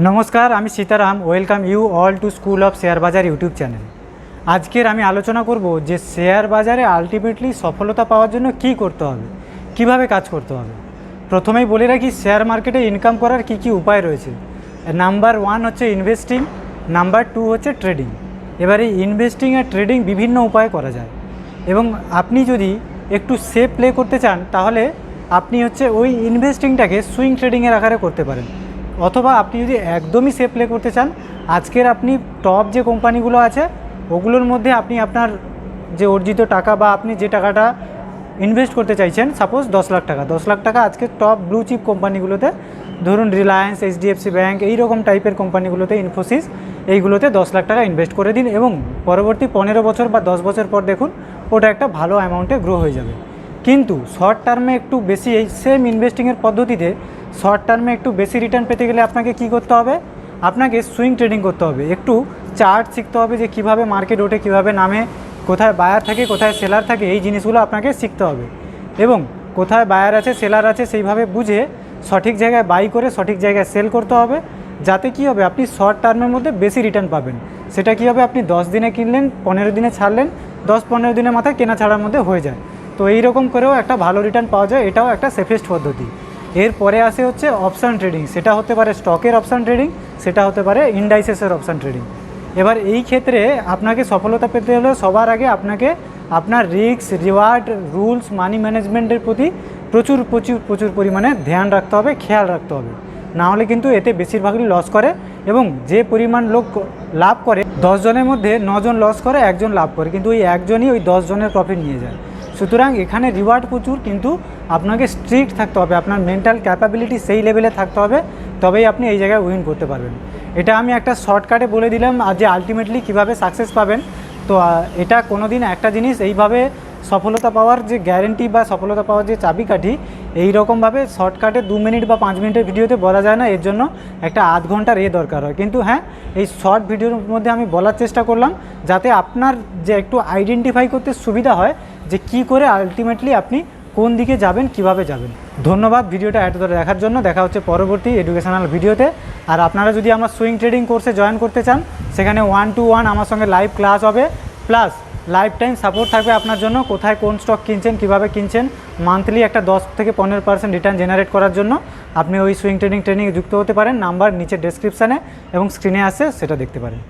नमस्कार आमी Sitaram welcome you all to School of Share Bazaar YouTube channel. आजकेर आमी आलोचना करब जे शेयर बाजारे आल्टिमेटली सफलता पाওয়ার জন্য কি করতে হবে, কিভাবে কাজ করতে হবে। প্রথমেই বলে রাখি শেয়ার মার্কেটে ইনকাম করার কি কি উপায় রয়েছে। নাম্বার 1 হচ্ছে ইনভেস্টিং, নাম্বার 2 হচ্ছে ট্রেডিং। এবারে ইনভেস্টিং আর ট্রেডিং বিভিন্ন উপায়ে করা যায় এবং আপনি যদি একটু সেফ প্লে করতে চান তাহলে আপনি হচ্ছে ওই ইনভেস্টিংটাকে সুইং ট্রেডিংয়ের আকারে করতে পারেন, অথবা আপনি যদি একদমই সেফ প্লে করতে চান আজকের আপনি টপ যে কোম্পানিগুলো আছে ওগুলোর মধ্যে আপনি আপনার যে অর্জিত টাকা বা আপনি যে টাকাটা ইনভেস্ট করতে চাইছেন, সাপোজ 10 লাখ টাকা আজকে টপ ব্লু চিপ কোম্পানিগুলোতে, ধরুন রিলায়েন্স, এইচডিএফসি ব্যাঙ্ক, এই রকম টাইপের কোম্পানিগুলোতে, ইনফোসিস, এইগুলোতে 10 লাখ টাকা ইনভেস্ট করে দিন এবং পরবর্তী 15 বছর বা 10 বছর পর দেখুন ওটা একটা ভালো অ্যামাউন্টে গ্রো হয়ে যাবে। কিন্তু শর্ট টার্মে একটু বেশি এই সেম ইনভেস্টিংয়ের পদ্ধতিতে শর্ট টার্মে একটু বেশি রিটার্ন পেতে গেলে আপনাকে কি করতে হবে, আপনাকে সুইং ট্রেডিং করতে হবে। একটু চার্ট শিখতে হবে যে কিভাবে মার্কেট ওঠে, কিভাবে নামে, কোথায় বায়ার থাকে কোথায় সেলার থাকে, এই জিনিসগুলো আপনাকে শিখতে হবে এবং কোথায় বায়ার আছে সেলার আছে সেইভাবে বুঝে সঠিক জায়গায় বাই করে সঠিক জায়গায় সেল করতে হবে, যাতে কি হবে আপনি শর্ট টার্মের মধ্যে বেশি রিটার্ন পাবেন। সেটা কি হবে, আপনি 10 দিনে কিনলেন, 15 দিনে ছাড়লেন, 10-15 দিনের মাথায় কেনা ছাড়ার মধ্যে হয়ে যায়। তো এই রকম করেও একটা ভালো রিটার্ন পাওয়া যায়, এটাও একটা সেফেস্ট পদ্ধতি। এরপরে আসে হচ্ছে অপশান ট্রেডিং। সেটা হতে পারে স্টকের অপশান ট্রেডিং, সেটা হতে পারে ইন্ডাইসেসের অপশান ট্রেডিং। এবার এই ক্ষেত্রে আপনাকে সফলতা পেতে হলে সবার আগে আপনাকে আপনার রিস্ক, রিওয়ার্ড, রুলস, মানি ম্যানেজমেন্টের প্রতি প্রচুর প্রচুর প্রচুর পরিমাণে ধ্যান রাখতে হবে, খেয়াল রাখতে হবে। না হলে কিন্তু এতে বেশিরভাগই লস করে এবং যে পরিমাণ লোক লাভ করে 10 জনের মধ্যে 9 জন লস করে, 1 জন লাভ করে, কিন্তু ওই একজনই ওই 10 জনের প্রফিট নিয়ে যায়। সুতরাং এখানে রিওয়ার্ড প্রচুর, কিন্তু আপনাকে স্ট্রিক্ট থাকতে হবে, আপনার মেন্টাল ক্যাপাবিলিটি সেই লেভেলে থাকতে হবে, তবেই আপনি এই জায়গায় উইন করতে পারবেন। এটা আমি একটা শর্টকাটে বলে দিলাম আর যে আলটিমেটলি কীভাবে সাকসেস পাবেন। তো এটা কোনো দিন একটা জিনিস এইভাবে সফলতা পাওয়ার যে গ্যারেন্টি বা সফলতা পাওয়ার যে চাবিকাঠি এই রকমভাবে শর্টকাটে 2 মিনিট বা 5 মিনিটের ভিডিওতে বলা যায় না, এর জন্য একটা আধ ঘন্টার দরকার হয়। কিন্তু হ্যাঁ, এই শর্ট ভিডিওর মধ্যে আমি বলার চেষ্টা করলাম যাতে আপনার যে একটু আইডেন্টিফাই করতে সুবিধা হয় যে কি করে আলটিমেটলি আপনি কোন দিকে যাবেন, কিভাবে যাবেন। ধন্যবাদ ভিডিওটা এত ধরে দেখার জন্য। দেখা হচ্ছে পরবর্তী এডুকেশনাল ভিডিওতে। আর আপনারা যদি আমার সুইং ট্রেডিং কোর্সে জয়েন করতে চান সেখানে 1-to-1 আমার সঙ্গে লাইভ ক্লাস হবে, প্লাস লাইফ টাইম সাপোর্ট থাকবে আপনার জন্য। কোথায় কোন স্টক কিনছেন, কিভাবে কিনছেন, মান্থলি একটা 10-15% রিটার্ন জেনারেট করার জন্য আপনি ওই সুইং ট্রেডিংয়ে যুক্ত হতে পারেন। নাম্বার নিচে ডেসক্রিপশানে এবং স্ক্রিনে আসে, সেটা দেখতে পারেন।